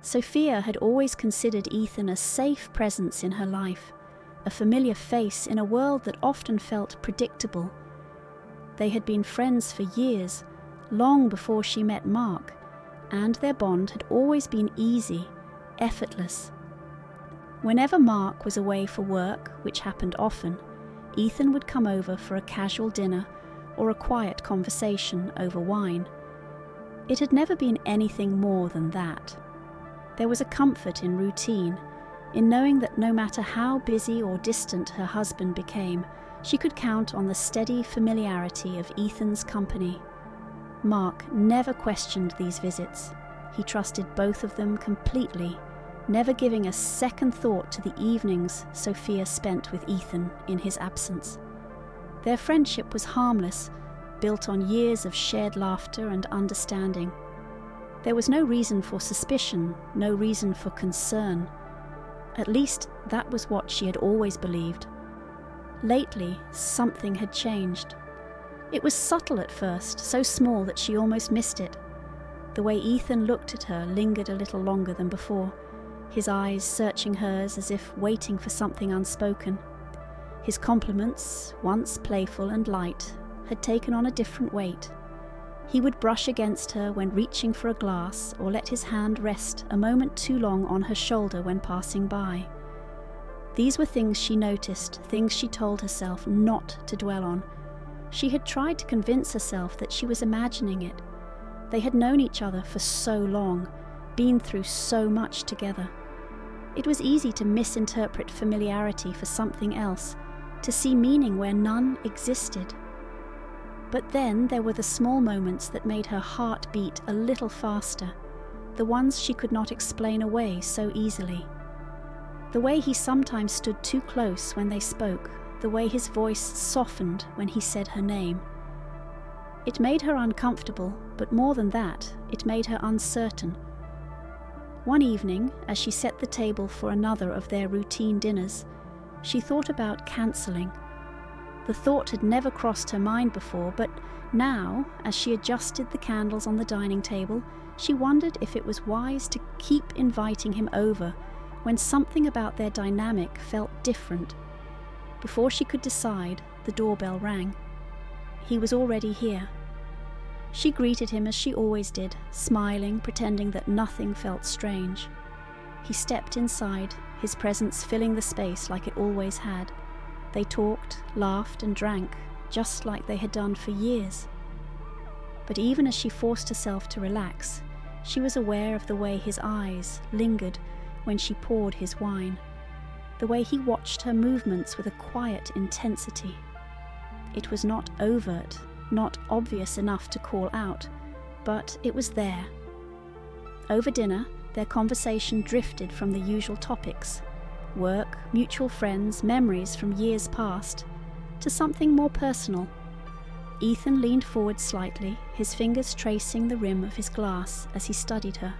Sophia had always considered Ethan a safe presence in her life, a familiar face in a world that often felt predictable. They had been friends for years, long before she met Mark, and their bond had always been easy, effortless. Whenever Mark was away for work, which happened often, Ethan would come over for a casual dinner or a quiet conversation over wine. It had never been anything more than that. There was a comfort in routine, in knowing that no matter how busy or distant her husband became, she could count on the steady familiarity of Ethan's company. Mark never questioned these visits. He trusted both of them completely, never giving a second thought to the evenings Sophia spent with Ethan in his absence. Their friendship was harmless, built on years of shared laughter and understanding. There was no reason for suspicion, no reason for concern. At least that was what she had always believed. Lately, something had changed. It was subtle at first, so small that she almost missed it. The way Ethan looked at her lingered a little longer than before, his eyes searching hers as if waiting for something unspoken. His compliments, once playful and light, had taken on a different weight. He would brush against her when reaching for a glass or let his hand rest a moment too long on her shoulder when passing by. These were things she noticed, things she told herself not to dwell on. She had tried to convince herself that she was imagining it. They had known each other for so long, been through so much together. It was easy to misinterpret familiarity for something else, to see meaning where none existed. But then there were the small moments that made her heart beat a little faster, the ones she could not explain away so easily. The way he sometimes stood too close when they spoke, the way his voice softened when he said her name. It made her uncomfortable, but more than that, it made her uncertain. One evening, as she set the table for another of their routine dinners, she thought about cancelling. The thought had never crossed her mind before, but now, as she adjusted the candles on the dining table, she wondered if it was wise to keep inviting him over when something about their dynamic felt different. Before she could decide, the doorbell rang. He was already here. She greeted him as she always did, smiling, pretending that nothing felt strange. He stepped inside, his presence filling the space like it always had. They talked, laughed, and drank, just like they had done for years. But even as she forced herself to relax, she was aware of the way his eyes lingered when she poured his wine, the way he watched her movements with a quiet intensity. It was not overt, not obvious enough to call out, but it was there. Over dinner, their conversation drifted from the usual topics, work, mutual friends, memories from years past, to something more personal. Ethan leaned forward slightly, his fingers tracing the rim of his glass as he studied her.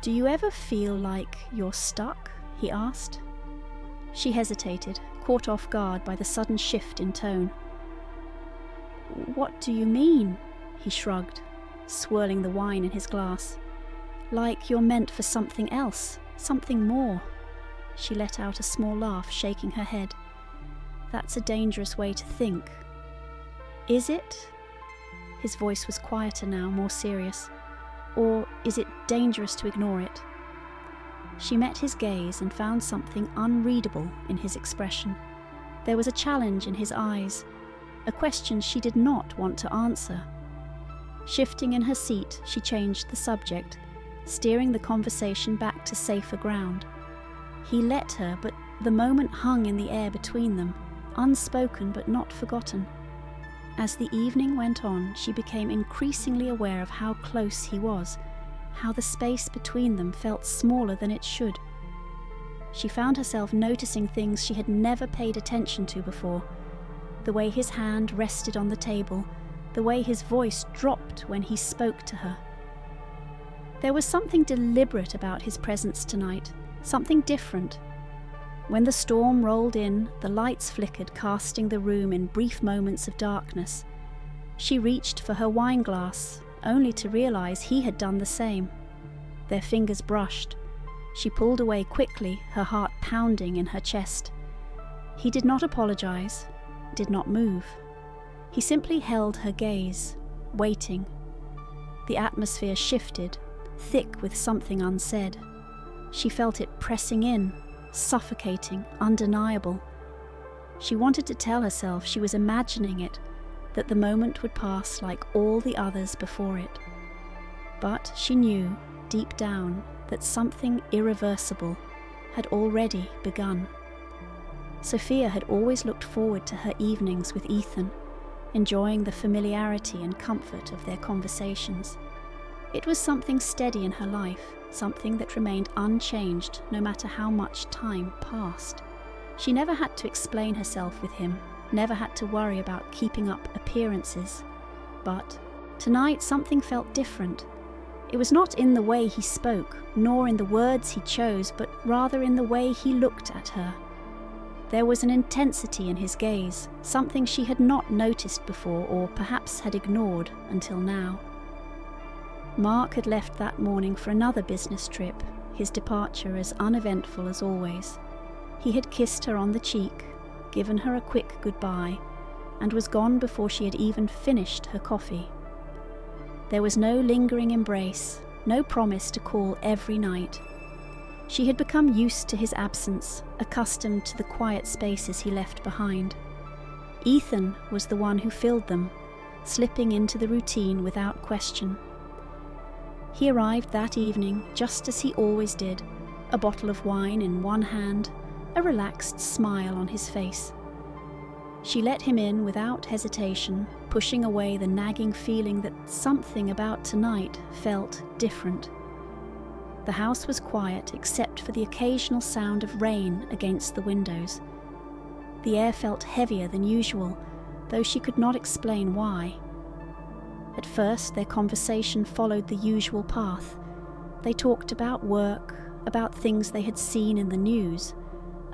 "Do you ever feel like you're stuck?" he asked. She hesitated, caught off guard by the sudden shift in tone. "What do you mean?" he shrugged, swirling the wine in his glass. "Like you're meant for something else, something more." She let out a small laugh, shaking her head. "That's a dangerous way to think." "Is it?" His voice was quieter now, more serious. "Or is it dangerous to ignore it?" She met his gaze and found something unreadable in his expression. There was a challenge in his eyes, a question she did not want to answer. Shifting in her seat, she changed the subject, steering the conversation back to safer ground. He let her, but the moment hung in the air between them, unspoken but not forgotten. As the evening went on, she became increasingly aware of how close he was, how the space between them felt smaller than it should. She found herself noticing things she had never paid attention to before, the way his hand rested on the table, the way his voice dropped when he spoke to her. There was something deliberate about his presence tonight, something different. When the storm rolled in, the lights flickered, casting the room in brief moments of darkness. She reached for her wine glass, only to realize he had done the same. Their fingers brushed. She pulled away quickly, her heart pounding in her chest. He did not apologize, did not move. He simply held her gaze, waiting. The atmosphere shifted, thick with something unsaid. She felt it pressing in, suffocating, undeniable. She wanted to tell herself she was imagining it, that the moment would pass like all the others before it. But she knew, deep down, that something irreversible had already begun. Sophia had always looked forward to her evenings with Ethan, enjoying the familiarity and comfort of their conversations. It was something steady in her life, something that remained unchanged no matter how much time passed. She never had to explain herself with him, never had to worry about keeping up appearances. But tonight something felt different. It was not in the way he spoke, nor in the words he chose, but rather in the way he looked at her. There was an intensity in his gaze, something she had not noticed before, or perhaps had ignored until now. Mark had left that morning for another business trip, his departure as uneventful as always. He had kissed her on the cheek, given her a quick goodbye, and was gone before she had even finished her coffee. There was no lingering embrace, no promise to call every night. She had become used to his absence, accustomed to the quiet spaces he left behind. Ethan was the one who filled them, slipping into the routine without question. He arrived that evening just as he always did, a bottle of wine in one hand, a relaxed smile on his face. She let him in without hesitation, pushing away the nagging feeling that something about tonight felt different. The house was quiet except for the occasional sound of rain against the windows. The air felt heavier than usual, though she could not explain why. At first, their conversation followed the usual path. They talked about work, about things they had seen in the news,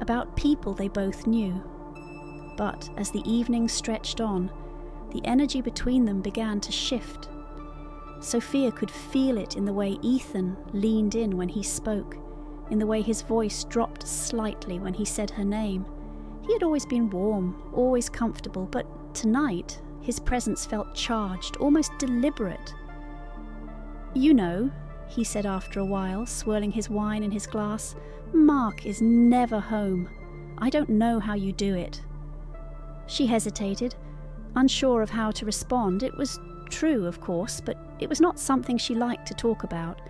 about people they both knew. But as the evening stretched on, the energy between them began to shift. Sophia could feel it in the way Ethan leaned in when he spoke, in the way his voice dropped slightly when he said her name. He had always been warm, always comfortable, but tonight his presence felt charged, almost deliberate. "You know," he said after a while, swirling his wine in his glass, "Mark is never home. I don't know how you do it." She hesitated, unsure of how to respond. It was true, of course, but it was not something she liked to talk about.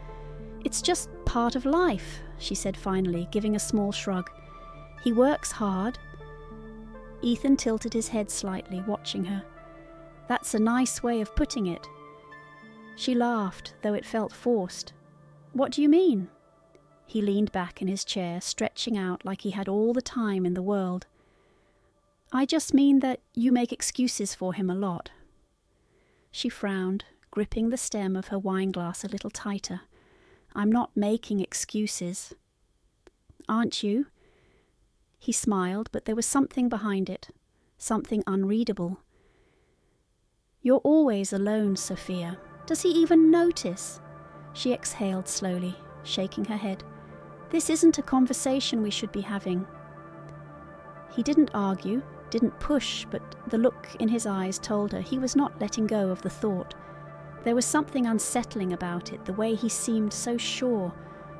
"It's just part of life," she said finally, giving a small shrug. "He works hard." Ethan tilted his head slightly, watching her. "That's a nice way of putting it." She laughed, though it felt forced. "What do you mean?" He leaned back in his chair, stretching out like he had all the time in the world. "I just mean that you make excuses for him a lot." She frowned, gripping the stem of her wineglass a little tighter. "I'm not making excuses." "Aren't you?" He smiled, but there was something behind it, something unreadable. "You're always alone, Sophia. Does he even notice?" She exhaled slowly, shaking her head. "This isn't a conversation we should be having." He didn't argue, didn't push, but the look in his eyes told her he was not letting go of the thought. There was something unsettling about it, the way he seemed so sure,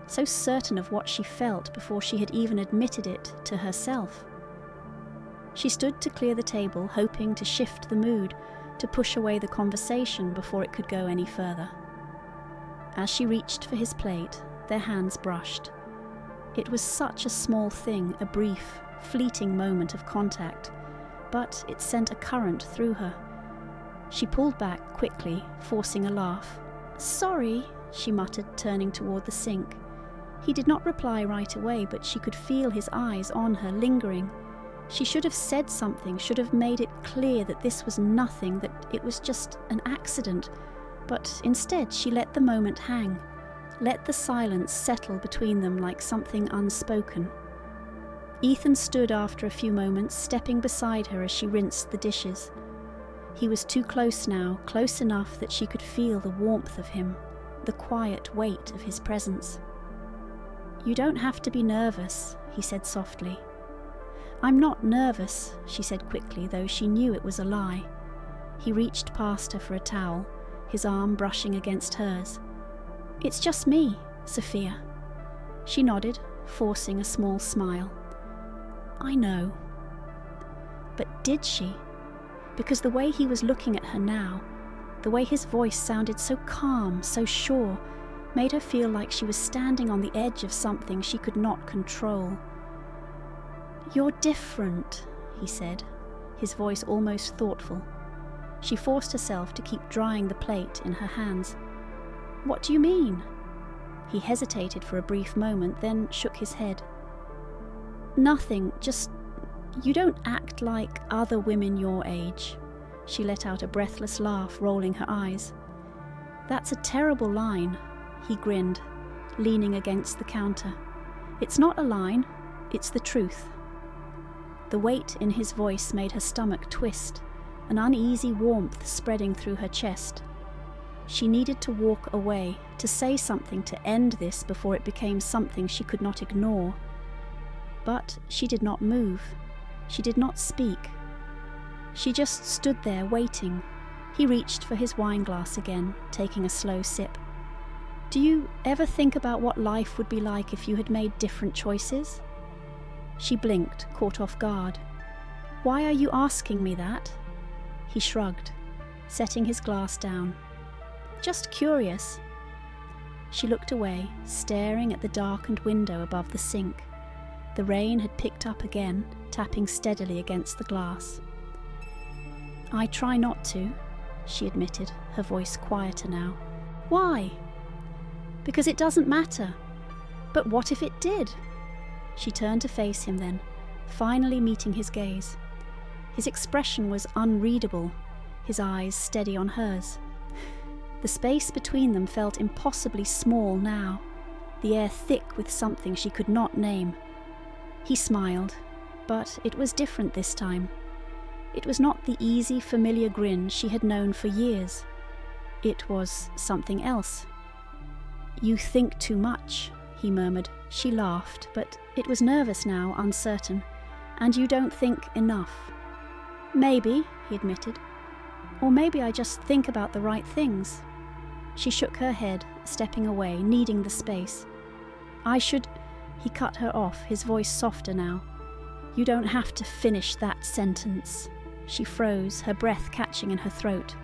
so certain of what she felt before she had even admitted it to herself. She stood to clear the table, hoping to shift the mood, to push away the conversation before it could go any further. As she reached for his plate, their hands brushed. It was such a small thing, a brief, fleeting moment of contact, but it sent a current through her. She pulled back quickly, forcing a laugh. "Sorry," she muttered, turning toward the sink. He did not reply right away, but she could feel his eyes on her, lingering. She should have said something, should have made it clear that this was nothing, that it was just an accident, but instead she let the moment hang, let the silence settle between them like something unspoken. Ethan stood after a few moments, stepping beside her as she rinsed the dishes. He was too close now, close enough that she could feel the warmth of him, the quiet weight of his presence. "You don't have to be nervous," he said softly. "I'm not nervous," she said quickly, though she knew it was a lie. He reached past her for a towel, his arm brushing against hers. "It's just me, Sophia." She nodded, forcing a small smile. "I know." But did she? Because the way he was looking at her now, the way his voice sounded so calm, so sure, made her feel like she was standing on the edge of something she could not control. "You're different," he said, his voice almost thoughtful. She forced herself to keep drying the plate in her hands. "What do you mean?" He hesitated for a brief moment, then shook his head. "Nothing, just you don't act like other women your age." She let out a breathless laugh, rolling her eyes. "That's a terrible line," he grinned, leaning against the counter. "It's not a line, it's the truth." The weight in his voice made her stomach twist, an uneasy warmth spreading through her chest. She needed to walk away, to say something to end this before it became something she could not ignore. But she did not move. She did not speak. She just stood there waiting. He reached for his wineglass again, taking a slow sip. "Do you ever think about what life would be like if you had made different choices?" She blinked, caught off guard. "Why are you asking me that?" He shrugged, setting his glass down. "Just curious." She looked away, staring at the darkened window above the sink. The rain had picked up again, tapping steadily against the glass. "I try not to," she admitted, her voice quieter now. "Why?" "Because it doesn't matter." "But what if it did?" She turned to face him then, finally meeting his gaze. His expression was unreadable, his eyes steady on hers. The space between them felt impossibly small now, the air thick with something she could not name. He smiled, but it was different this time. It was not the easy, familiar grin she had known for years. It was something else. "You think too much," he murmured. She laughed, but it was nervous now, uncertain. "And you don't think enough." "Maybe," he admitted. "Or maybe I just think about the right things." She shook her head, stepping away, needing the space. He cut her off, his voice softer now. "You don't have to finish that sentence." She froze, her breath catching in her throat.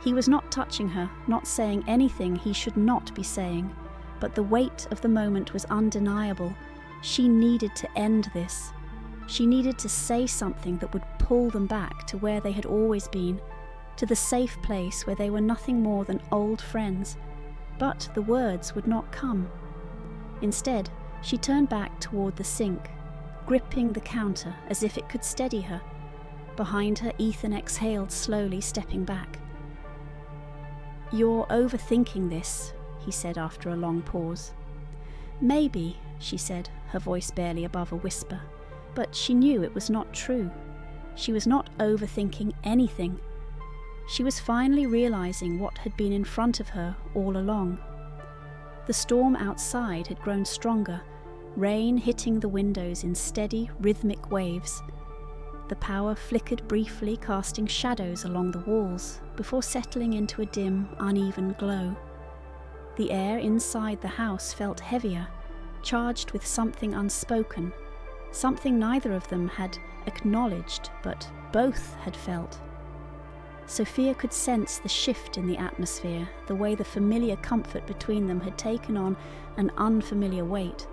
He was not touching her, not saying anything he should not be saying, but the weight of the moment was undeniable. She needed to end this. She needed to say something that would pull them back to where they had always been, to the safe place where they were nothing more than old friends. But the words would not come. Instead, she turned back toward the sink, gripping the counter as if it could steady her. Behind her, Ethan exhaled slowly, stepping back. "You're overthinking this," he said after a long pause. "Maybe," she said, her voice barely above a whisper, but she knew it was not true. She was not overthinking anything. She was finally realizing what had been in front of her all along. The storm outside had grown stronger, rain hitting the windows in steady, rhythmic waves. The power flickered briefly, casting shadows along the walls, before settling into a dim, uneven glow. The air inside the house felt heavier, charged with something unspoken, something neither of them had acknowledged, but both had felt. Sophia could sense the shift in the atmosphere, the way the familiar comfort between them had taken on an unfamiliar weight.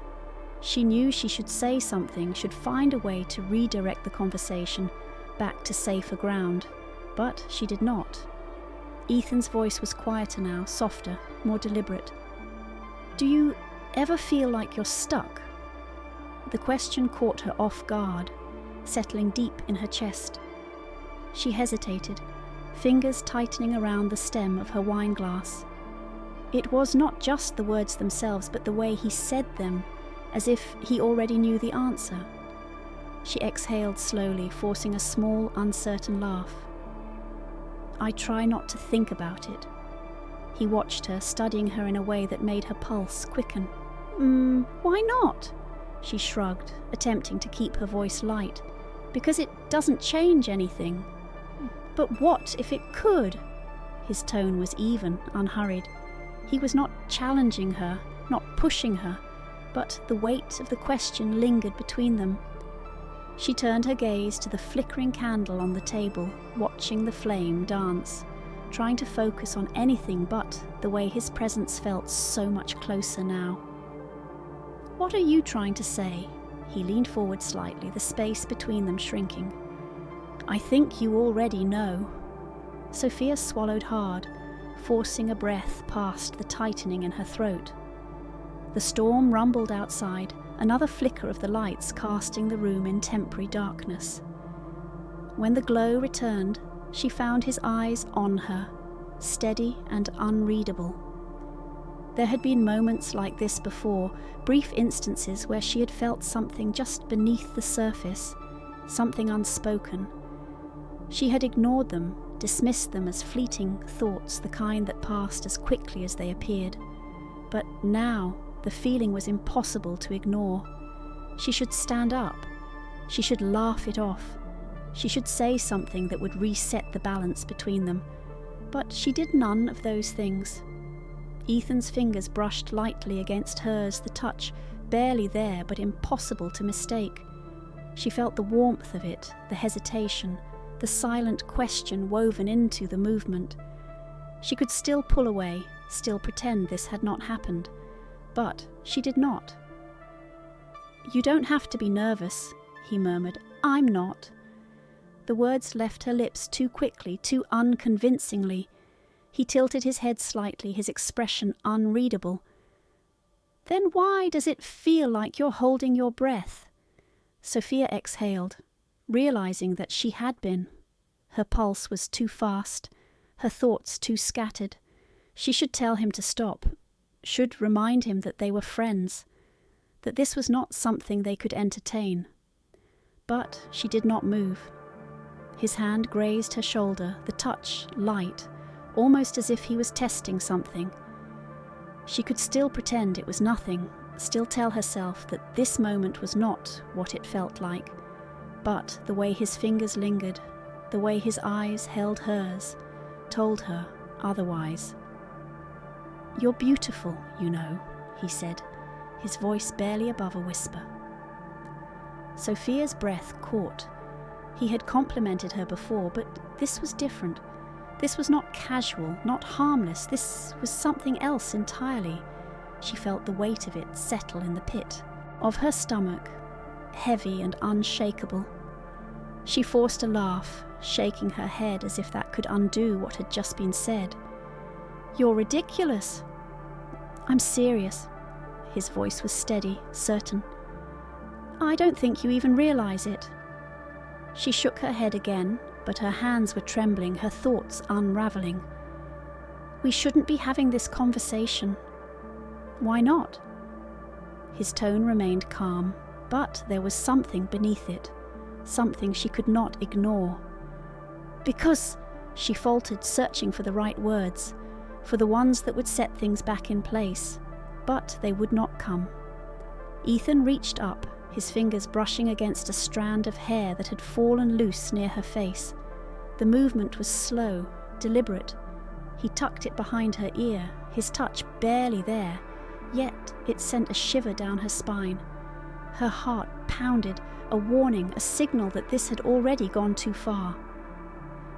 She knew she should say something, should find a way to redirect the conversation back to safer ground, but she did not. Ethan's voice was quieter now, softer, more deliberate. "Do you ever feel like you're stuck?" The question caught her off guard, settling deep in her chest. She hesitated, fingers tightening around the stem of her wineglass. It was not just the words themselves, but the way he said them, as if he already knew the answer. She exhaled slowly, forcing a small, uncertain laugh. "I try not to think about it." He watched her, studying her in a way that made her pulse quicken. Why not? She shrugged, attempting to keep her voice light. Because it doesn't change anything. But what if it could? His tone was even, unhurried. He was not challenging her, not pushing her, but the weight of the question lingered between them. She turned her gaze to the flickering candle on the table, watching the flame dance, trying to focus on anything but the way his presence felt so much closer now. What are you trying to say? He leaned forward slightly, the space between them shrinking. I think you already know. Sophia swallowed hard, forcing a breath past the tightening in her throat. The storm rumbled outside, another flicker of the lights casting the room in temporary darkness. When the glow returned, she found his eyes on her, steady and unreadable. There had been moments like this before, brief instances where she had felt something just beneath the surface, something unspoken. She had ignored them, dismissed them as fleeting thoughts, the kind that passed as quickly as they appeared. But now, the feeling was impossible to ignore. She should stand up. She should laugh it off. She should say something that would reset the balance between them. But she did none of those things. Ethan's fingers brushed lightly against hers, the touch barely there but impossible to mistake. She felt the warmth of it, the hesitation, the silent question woven into the movement. She could still pull away, still pretend this had not happened. But she did not. You don't have to be nervous, he murmured. I'm not. The words left her lips too quickly, too unconvincingly. He tilted his head slightly, his expression unreadable. Then why does it feel like you're holding your breath? Sophia exhaled, realizing that she had been. Her pulse was too fast, her thoughts too scattered. She should tell him to stop, should remind him that they were friends, that this was not something they could entertain. But she did not move. His hand grazed her shoulder, the touch light, almost as if he was testing something. She could still pretend it was nothing, still tell herself that this moment was not what it felt like. But the way his fingers lingered, the way his eyes held hers, told her otherwise. You're beautiful, you know, he said, his voice barely above a whisper. Sophia's breath caught. He had complimented her before, but this was different. This was not casual, not harmless. This was something else entirely. She felt the weight of it settle in the pit of her stomach, heavy and unshakable. She forced a laugh, shaking her head as if that could undo what had just been said. You're ridiculous. I'm serious. His voice was steady, certain. I don't think you even realize it. She shook her head again, but her hands were trembling, her thoughts unraveling. We shouldn't be having this conversation. Why not? His tone remained calm, but there was something beneath it, something she could not ignore. Because, she faltered, searching for the right words, for the ones that would set things back in place, but they would not come. Ethan reached up, his fingers brushing against a strand of hair that had fallen loose near her face. The movement was slow, deliberate. He tucked it behind her ear, his touch barely there, yet it sent a shiver down her spine. Her heart pounded, a warning, a signal that this had already gone too far.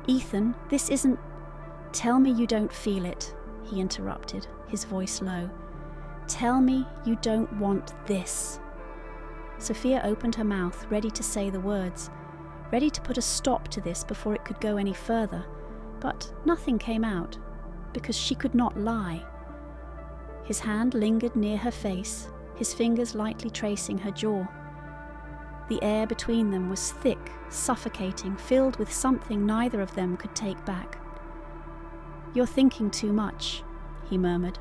Ethan, this isn't... Tell me you don't feel it, he interrupted, his voice low. Tell me you don't want this. Sophia opened her mouth, ready to say the words, ready to put a stop to this before it could go any further, but nothing came out, because she could not lie. His hand lingered near her face, his fingers lightly tracing her jaw. The air between them was thick, suffocating, filled with something neither of them could take back. You're thinking too much, he murmured.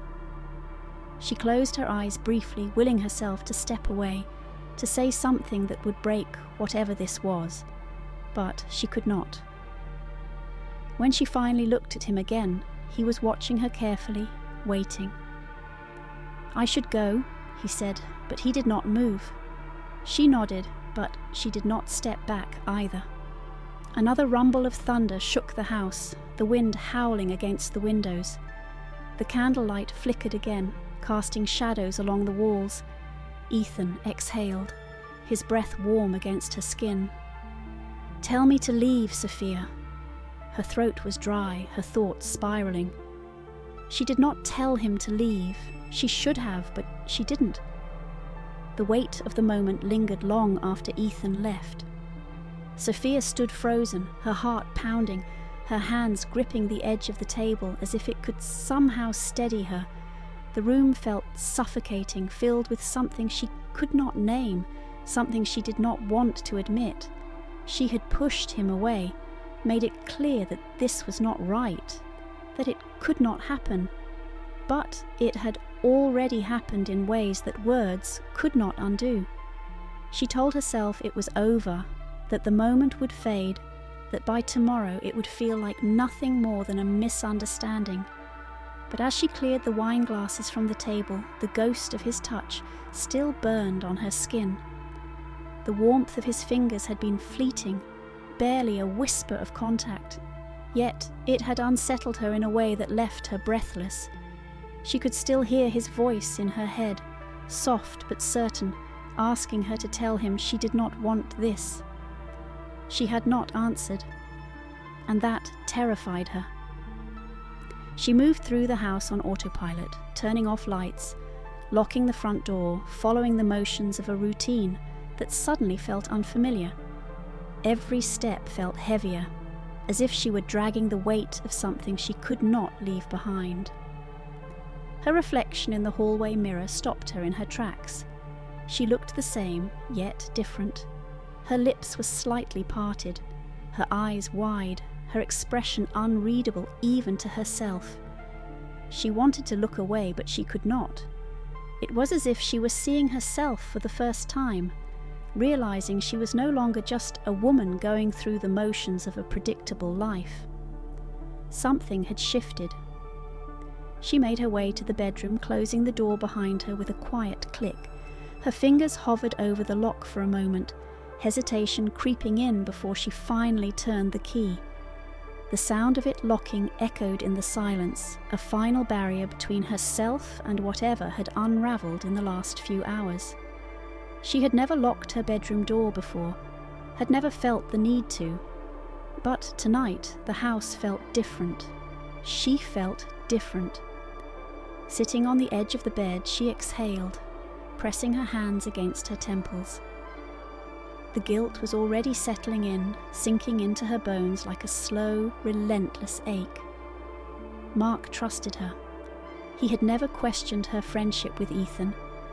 She closed her eyes briefly, willing herself to step away, to say something that would break whatever this was, but she could not. When she finally looked at him again, He was watching her carefully, waiting. "I should go," he said, but he did not move. She nodded, but she did not step back either. Another rumble of thunder shook the house, the wind howling against the windows. The candlelight flickered again, casting shadows along the walls. Ethan exhaled, his breath warm against her skin. "Tell me to leave, Sophia." Her throat was dry, her thoughts spiraling. She did not tell him to leave. She should have, but she didn't. The weight of the moment lingered long after Ethan left. Sophia stood frozen, her heart pounding, her hands gripping the edge of the table as if it could somehow steady her. The room felt suffocating, filled with something she could not name, something she did not want to admit. She had pushed him away, made it clear that this was not right, that it could not happen. But it had already happened in ways that words could not undo. She told herself it was over, that the moment would fade, that by tomorrow it would feel like nothing more than a misunderstanding. But as she cleared the wine glasses from the table, the ghost of his touch still burned on her skin. The warmth of his fingers had been fleeting, barely a whisper of contact, yet it had unsettled her in a way that left her breathless. She could still hear his voice in her head, soft but certain, asking her to tell him she did not want this. She had not answered, and that terrified her. She moved through the house on autopilot, turning off lights, locking the front door, following the motions of a routine that suddenly felt unfamiliar. Every step felt heavier, as if she were dragging the weight of something she could not leave behind. Her reflection in the hallway mirror stopped her in her tracks. She looked the same, yet different. Her lips were slightly parted, her eyes wide, her expression unreadable even to herself. She wanted to look away, but she could not. It was as if she was seeing herself for the first time, realizing she was no longer just a woman going through the motions of a predictable life. Something had shifted. She made her way to the bedroom, closing the door behind her with a quiet click. Her fingers hovered over the lock for a moment, hesitation creeping in before she finally turned the key. The sound of it locking echoed in the silence, a final barrier between herself and whatever had unravelled in the last few hours. She had never locked her bedroom door before, had never felt the need to. But tonight, the house felt different. She felt different. Sitting on the edge of the bed, she exhaled, pressing her hands against her temples. The guilt was already settling in, sinking into her bones like a slow, relentless ache. Mark trusted her. He had never questioned her friendship with Ethan,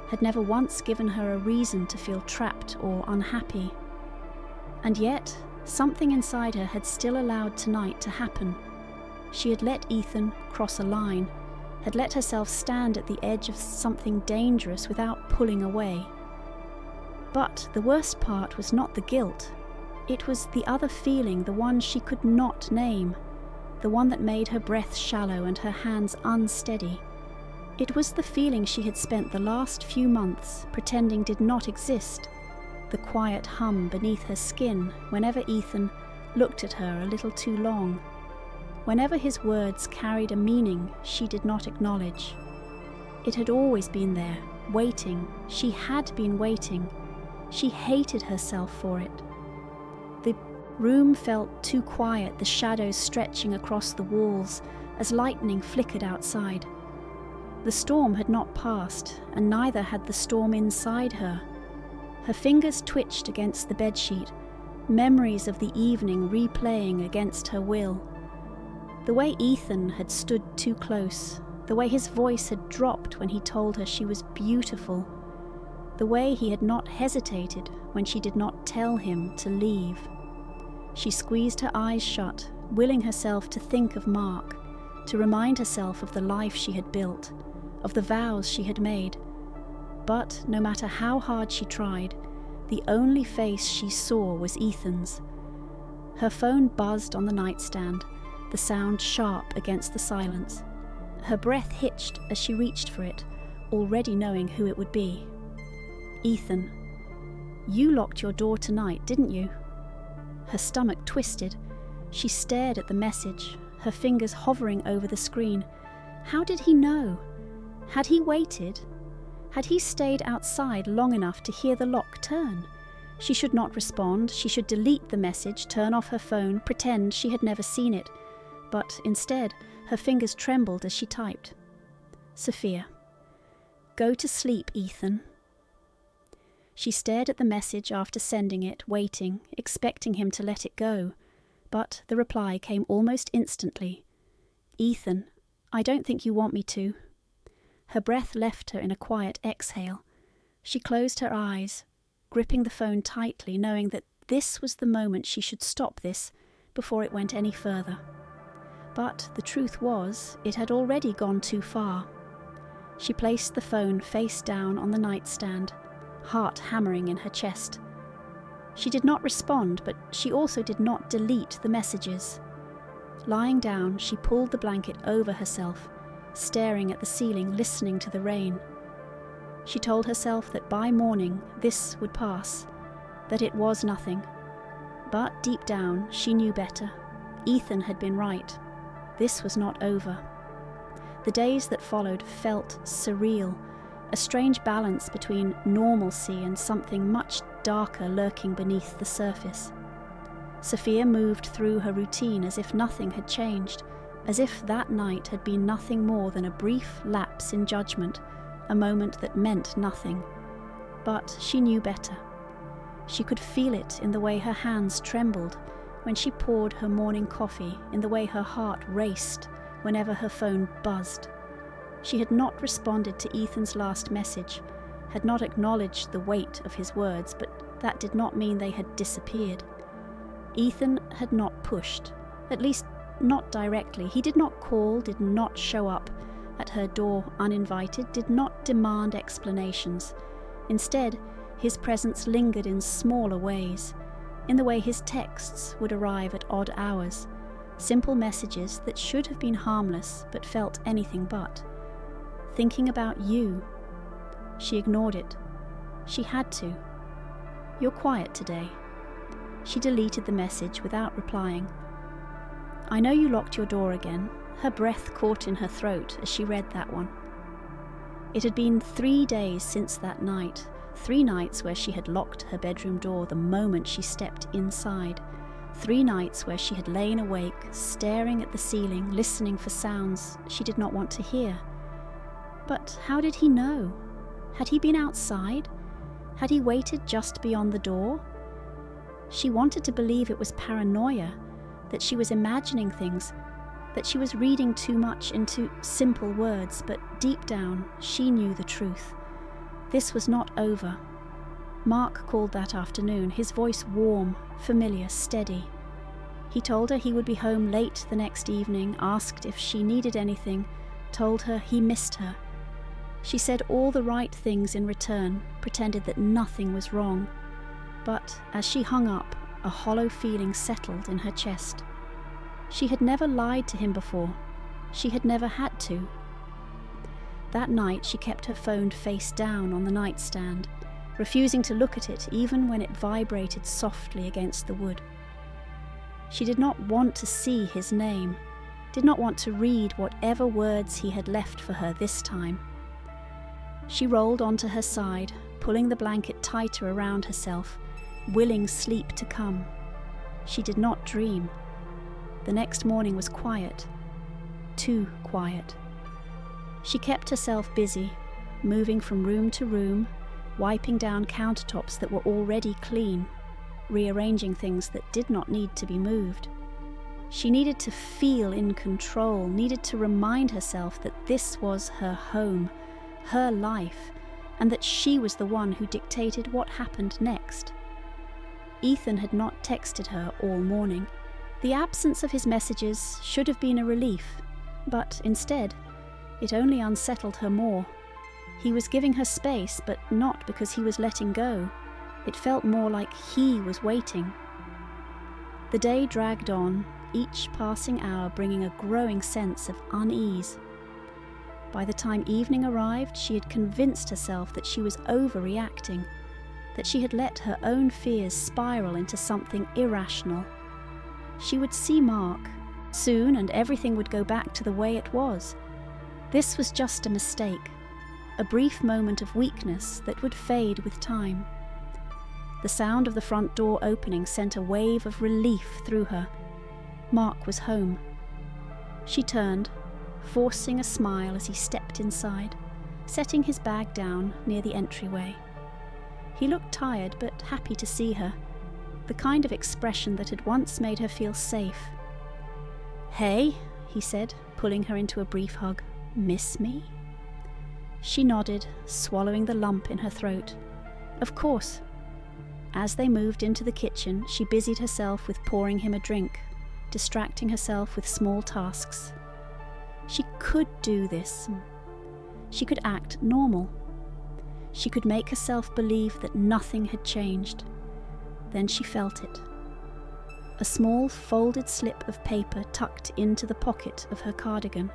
had never once given her a reason to feel trapped or unhappy. And yet, something inside her had still allowed tonight to happen. She had let Ethan cross a line, had let herself stand at the edge of something dangerous without pulling away. But the worst part was not the guilt. It was the other feeling, the one she could not name, the one that made her breath shallow and her hands unsteady. It was the feeling she had spent the last few months pretending did not exist, the quiet hum beneath her skin whenever Ethan looked at her a little too long, whenever his words carried a meaning she did not acknowledge. It had always been there, waiting. She had been waiting. She hated herself for it. The room felt too quiet, the shadows stretching across the walls as lightning flickered outside. The storm had not passed, and neither had the storm inside her. Her fingers twitched against the bedsheet, memories of the evening replaying against her will. The way Ethan had stood too close, the way his voice had dropped when he told her she was beautiful, the way he had not hesitated when she did not tell him to leave. She squeezed her eyes shut, willing herself to think of Mark, to remind herself of the life she had built, of the vows she had made. But no matter how hard she tried, the only face she saw was Ethan's. Her phone buzzed on the nightstand, the sound sharp against the silence. Her breath hitched as she reached for it, already knowing who it would be. Ethan. You locked your door tonight, didn't you? Her stomach twisted. She stared at the message, her fingers hovering over the screen. How did he know? Had he waited? Had he stayed outside long enough to hear the lock turn? She should not respond. She should delete the message, turn off her phone, pretend she had never seen it. But instead, her fingers trembled as she typed. Sophia. Go to sleep, Ethan. She stared at the message after sending it, waiting, expecting him to let it go. But the reply came almost instantly. Ethan, I don't think you want me to. Her breath left her in a quiet exhale. She closed her eyes, gripping the phone tightly, knowing that this was the moment she should stop this before it went any further. But the truth was, it had already gone too far. She placed the phone face down on the nightstand, heart hammering in her chest. She did not respond, but she also did not delete the messages. Lying down, she pulled the blanket over herself, staring at the ceiling, listening to the rain. She told herself that by morning this would pass, that it was nothing. But deep down, she knew better. Ethan had been right. This was not over. The days that followed felt surreal, a strange balance between normalcy and something much darker lurking beneath the surface. Sophia moved through her routine as if nothing had changed, as if that night had been nothing more than a brief lapse in judgment, a moment that meant nothing. But she knew better. She could feel it in the way her hands trembled when she poured her morning coffee, in the way her heart raced whenever her phone buzzed. She had not responded to Ethan's last message, had not acknowledged the weight of his words, but that did not mean they had disappeared. Ethan had not pushed, at least not directly. He did not call, did not show up at her door uninvited, did not demand explanations. Instead, his presence lingered in smaller ways, in the way his texts would arrive at odd hours, simple messages that should have been harmless but felt anything but. Thinking about you. She ignored it. She had to. You're quiet today. She deleted the message without replying. I know you locked your door again. Her breath caught in her throat as she read that one. It had been 3 days since that night, 3 nights where she had locked her bedroom door the moment she stepped inside, 3 nights where she had lain awake, staring at the ceiling, listening for sounds she did not want to hear. But how did he know? Had he been outside? Had he waited just beyond the door? She wanted to believe it was paranoia, that she was imagining things, that she was reading too much into simple words, but deep down she knew the truth. This was not over. Mark called that afternoon, his voice warm, familiar, steady. He told her he would be home late the next evening, asked if she needed anything, told her he missed her. She said all the right things in return, pretended that nothing was wrong. But as she hung up, a hollow feeling settled in her chest. She had never lied to him before. She had never had to. That night she kept her phone face down on the nightstand, refusing to look at it even when it vibrated softly against the wood. She did not want to see his name, did not want to read whatever words he had left for her this time. She rolled onto her side, pulling the blanket tighter around herself, willing sleep to come. She did not dream. The next morning was quiet, too quiet. She kept herself busy, moving from room to room, wiping down countertops that were already clean, rearranging things that did not need to be moved. She needed to feel in control, needed to remind herself that this was her home, her life, and that she was the one who dictated what happened next. Ethan had not texted her all morning. The absence of his messages should have been a relief, but instead, it only unsettled her more. He was giving her space, but not because he was letting go. It felt more like he was waiting. The day dragged on, each passing hour bringing a growing sense of unease. By the time evening arrived, she had convinced herself that she was overreacting, that she had let her own fears spiral into something irrational. She would see Mark soon, and everything would go back to the way it was. This was just a mistake, a brief moment of weakness that would fade with time. The sound of the front door opening sent a wave of relief through her. Mark was home. She turned, forcing a smile as he stepped inside, setting his bag down near the entryway. He looked tired but happy to see her, the kind of expression that had once made her feel safe. "Hey," he said, pulling her into a brief hug. "Miss me?" She nodded, swallowing the lump in her throat. "Of course." As they moved into the kitchen, she busied herself with pouring him a drink, distracting herself with small tasks. She could do this. She could act normal. She could make herself believe that nothing had changed. Then she felt it. A small folded slip of paper tucked into the pocket of her cardigan.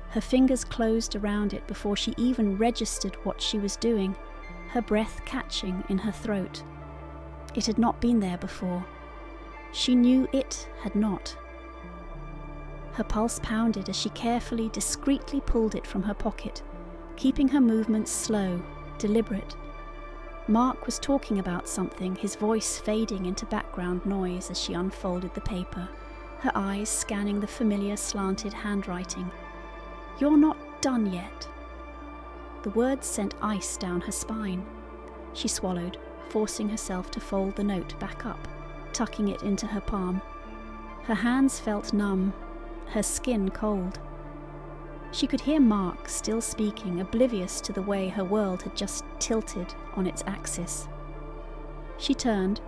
Her fingers closed around it before she even registered what she was doing, her breath catching in her throat. It had not been there before. She knew it had not. Her pulse pounded as she carefully, discreetly pulled it from her pocket, keeping her movements slow, deliberate. Mark was talking about something, his voice fading into background noise as she unfolded the paper, her eyes scanning the familiar slanted handwriting. "You're not done yet." The words sent ice down her spine. She swallowed, forcing herself to fold the note back up, tucking it into her palm. Her hands felt numb, her skin cold. She could hear Mark still speaking, oblivious to the way her world had just tilted on its axis. She turned,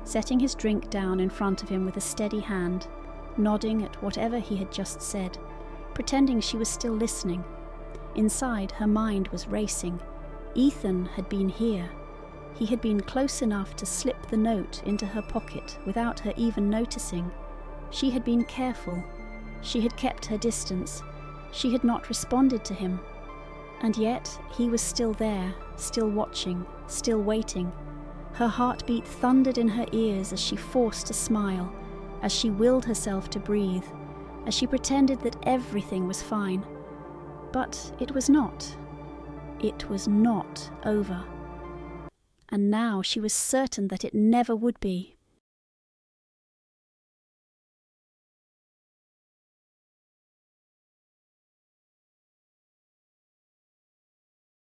setting his drink down in front of him with a steady hand, nodding at whatever he had just said, pretending she was still listening. Inside, her mind was racing. Ethan had been here. He had been close enough to slip the note into her pocket without her even noticing. She had been careful. She had kept her distance. She had not responded to him. And yet he was still there, still watching, still waiting. Her heartbeat thundered in her ears as she forced a smile, as she willed herself to breathe, as she pretended that everything was fine. But it was not. It was not over. And now she was certain that it never would be.